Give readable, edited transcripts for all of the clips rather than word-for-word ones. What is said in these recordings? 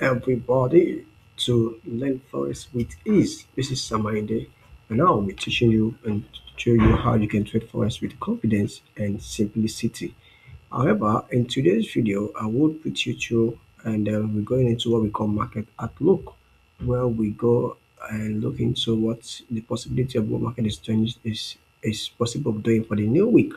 everybody to learn forex with ease. This is Samainde, and I'll be teaching you and show you how you can trade forex with confidence and simplicity. However, in today's video, I will put you through and we're going into what we call market outlook, where we go and look into what the possibility of what market is possible of doing for the new week.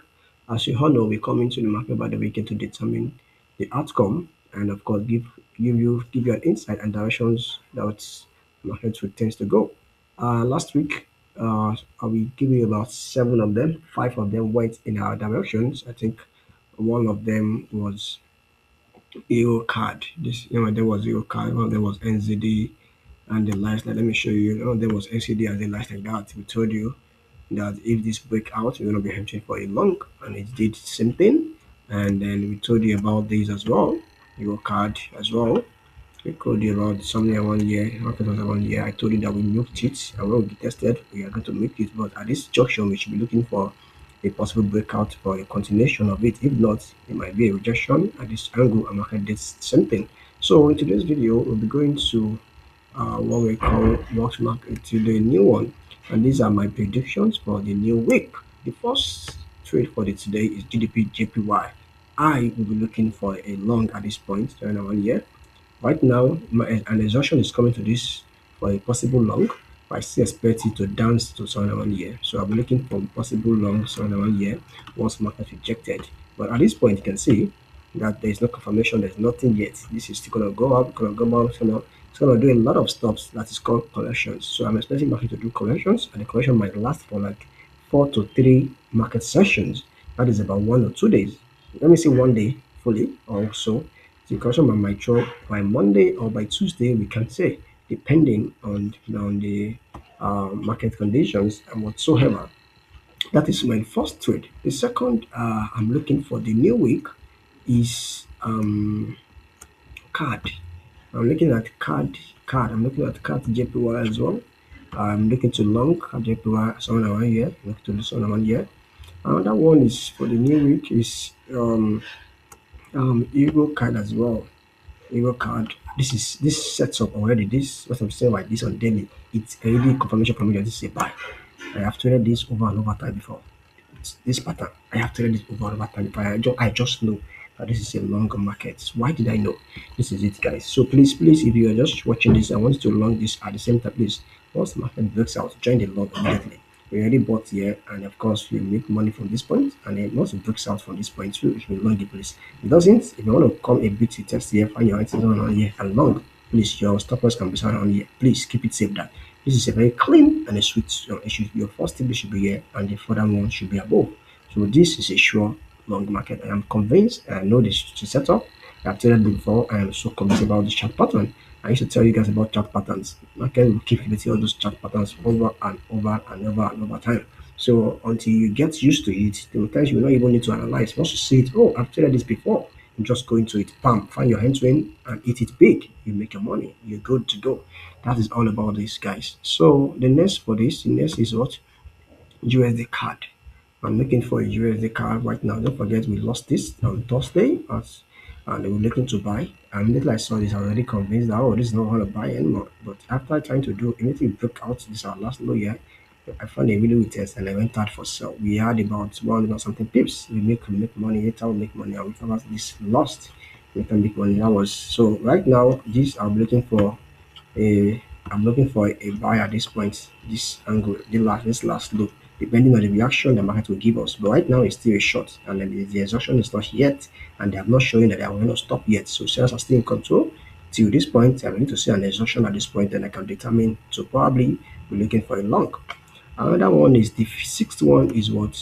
As you all know, we come into the market by the weekend to determine the outcome and of course give you an insight and directions that market will tends to go. Last week, I will give you about seven of them. Five of them went in our directions. I think one of them was EUROCAD. There was EUROCAD. One of them was NZD and the last. Let me show you. One of them was NCD and the last like that. We told you that if this break out, we're gonna be entering for a long, and it did the same thing. And then we told you about this as well. EUROCAD as well. We told you about something around here. Market was around here. I told you that we milked it and when we tested, we are going to milk it. But at this junction, we should be looking for a possible breakout for a continuation of it. If not, it might be a rejection at this angle and market did something. So in today's video, we'll be going to what we call watch market to the new one, and these are my predictions for the new week. The first trade for the today is GBPJPY. I will be looking for a long at this point during around here. Right now, an exhaustion is coming to this for a possible long, but I still expect it to dance to somewhere around here. So I'll be looking for possible long somewhere around here once market rejected. But at this point, you can see that there is no confirmation, there's nothing yet. This is still gonna go up, gonna go down, it's gonna do a lot of stops that is called corrections. So I'm expecting market to do corrections, and the correction might last for like 4 to 3 market sessions. That is about 1 or 2 days. Let me say 1 day fully or so. The correction might mature by Monday or by Tuesday, we can say, depending on the market conditions and whatsoever. That is my first trade. The second I'm looking for the new week is CAD. I'm looking at CAD. I'm looking at CADJPY as well. I'm looking to long CADJPY somewhere around here. Look to this one around here. Another one is for the new week is EUROCAD as well. EUROCAD. This sets up already. This what I'm saying like this on daily. It's already confirmation from me that this is a buy. I have traded this over and over time before. It's this pattern. I have traded this over and over time before. I just know that this is a longer market. Why did I know? This is it, guys. So please, if you are just watching this, I want you to long this at the same time, please. Once the market breaks out, join the long immediately. We already bought here, and of course, we make money from this point. And then once it breaks out from this point, too, it will long the place. It doesn't. If you want to come a bit to test here, find your items on here and long, please, your stop loss can be found on here. Please keep it safe. That this is a very clean and a sweet. Your first table should be here, and the further one should be above. So this is a sure long market. I am convinced. I know this setup. I've traded before. I am so convinced about the chart pattern. I used to tell you guys about chart patterns. Market will keep repeating all those chart patterns over and over and over and over time. So until you get used to it, there will times you will not even need to analyze. Once you see it, oh, I've traded this before. You just go into it, bam, find your hands win and eat it big. You make your money. You're good to go. That is all about this, guys. So the next is what? USD card. I'm looking for a USD card right now. Don't forget we lost this on Thursday and we're looking to buy. And immediately I saw this, I was already convinced that this is not how to buy anymore. But after trying to do immediately broke out, this is our last low here. I found a video test and I went out for sale. We had about 100 or something pips. We make money, later we make money, and we found out this lost. We can make money. That was so right now. A I'm looking for a buy at this point, this angle, this last low, depending on the reaction the market will give us. But right now it's still a short, and then the exhaustion is not yet, and they have not showing that they are going to stop yet. So sellers are still in control. Till this point, I need to see an exhaustion at this point, and I can determine to probably be looking for a long. Another one is the sixth one is what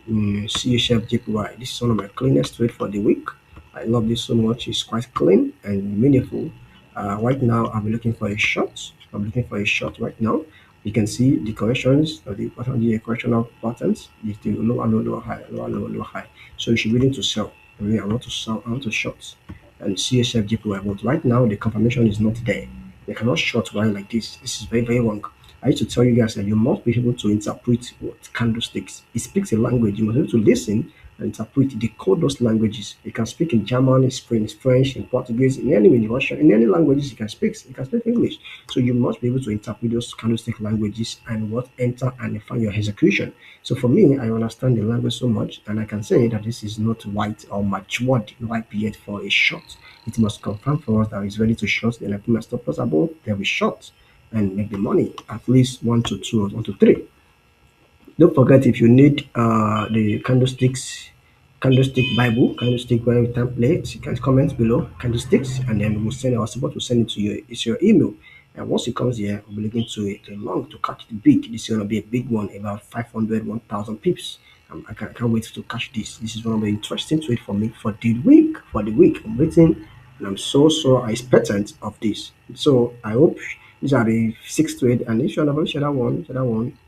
CADJPY. This is one of my cleanest trade for the week. I love this so much. It's quite clean and meaningful. Right now, I'm looking for a short. I'm looking for a short right now. You can see the corrections or the pattern, the correctional patterns, the lower low, lower high, lower low, lower high. So you should be willing to sell. I mean, I want to sell, I want to short and CADJPY. But right now, the confirmation is not there. They cannot short while like this. This is very, very wrong. I used to tell you guys that you must be able to interpret what candlesticks. It speaks a language. You must be able to listen interpret, decode those languages. You can speak in German, in French, in Portuguese, in any Russian, in any languages you can speak. You can speak English. So you must be able to interpret those candlestick languages and what enter and define your execution. So for me, I understand the language so much, and I can say that this is not white or matured ripe yet for a short. It must confirm for us that it's ready to short. Then I put my stop loss above, then we short and make the money at least 1 to 2 or 1 to 3. Don't forget, if you need the candlestick Bible, candlestick Bible template, you can comment below candlesticks, and then we'll send our support. Will send it to you. It's your email, and once it comes here, we'll be looking to it long to catch the big. This is gonna be a big one, about 500, 1,000 pips. I can't wait to catch this. This is gonna be interesting trade for me for the week. For the week, I'm waiting, and I'm so expectant of this. So I hope these are the 6 trade, and if you're never share that one, share that one.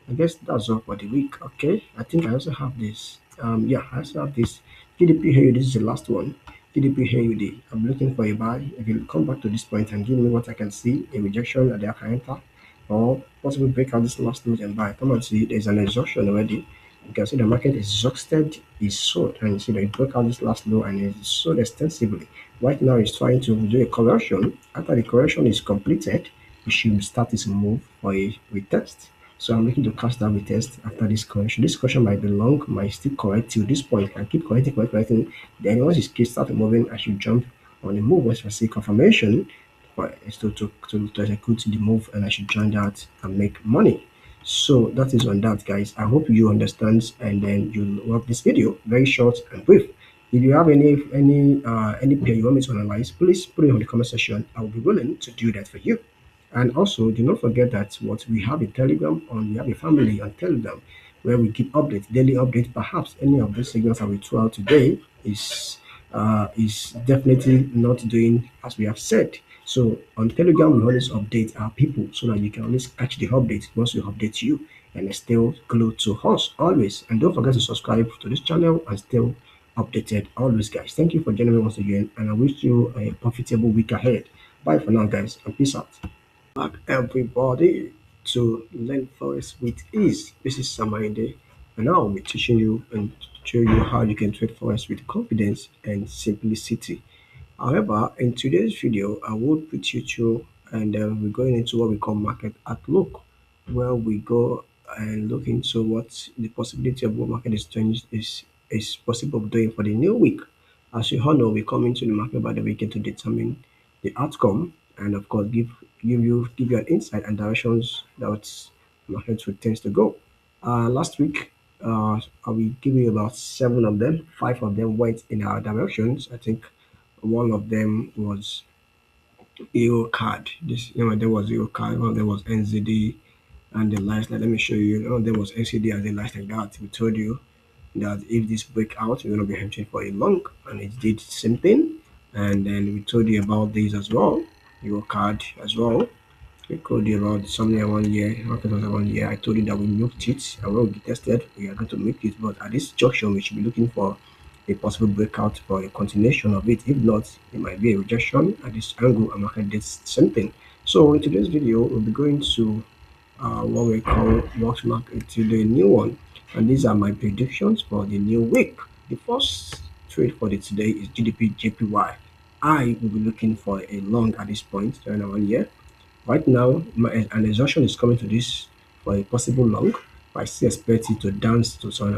I guess that's all for the week. Okay, I think I also have this. Yeah, I also have this GDP. This is the last one. GDP. I'm looking for a buy. If you come back to this point and give me what I can see, a rejection at the upper enter, or possibly break out this last node and buy. Come and see, there's an exhaustion already. You can see the market is exhausted, is sold, and you see that it broke out this last low and it's sold extensively. Right now, it's trying to do a correction. After the correction is completed, we should start this move for a retest. So I'm looking to catch that retest after this correction. This correction might be long, might still correct till this point. I keep correcting. Then once it starts moving, I should jump on the move. Once I see confirmation, for to execute the move, and I should join that and make money. So that is on that, guys. I hope you understand, and then you love this video. Very short and brief. If you have any pair you want me to analyze, please put it on the comment section. I will be willing to do that for you. And also, do not forget that what we have a Telegram on, we have a family on Telegram where we keep updates, daily updates. Perhaps any of these signals that we throw out today is definitely not doing as we have said. So on Telegram, we always update our people so that you can always catch the updates once we update you, and stay glued to us always. And don't forget to subscribe to this channel and stay updated always, guys. Thank you for joining me once again, and I wish you a profitable week ahead. Bye for now, guys, and peace out. Back everybody to learn forex with ease. This is Samainde, and now I'll be teaching you and show you how you can trade forex with confidence and simplicity. However, in today's video, I will put you through, and we're going into what we call market outlook, where we go and look into what the possibility of what market is possible of doing for the new week. As you all know, we come into the market by the weekend to determine the outcome, and of course give you an insight and directions that the market would tends to go. Last week, I will give you about 7 of them. 5 of them went in our directions. I think one of them was EURCAD. There was EURCAD. One of them was NZD and the last. Let me show you. One of them was NCD and the last like that. We told you that if this break out, we're gonna be hedging for a long, and it did the same thing. And then we told you about these as well. EURCAD as well. We told you about somewhere 1 year, market was 1 year. I told you that we milked it, and when we tested, we are going to milk it. But at this junction, we should be looking for a possible breakout for a continuation of it. If not, it might be a rejection at this angle, and market did something. So in today's video, we'll be going to what we call watch market to the new one, and these are my predictions for the new week. The first trade for the today is GBPJPY. I will be looking for a long at this point during 1 year. Right now, an exhaustion is coming to this for a possible long, but I still expect it to dance to some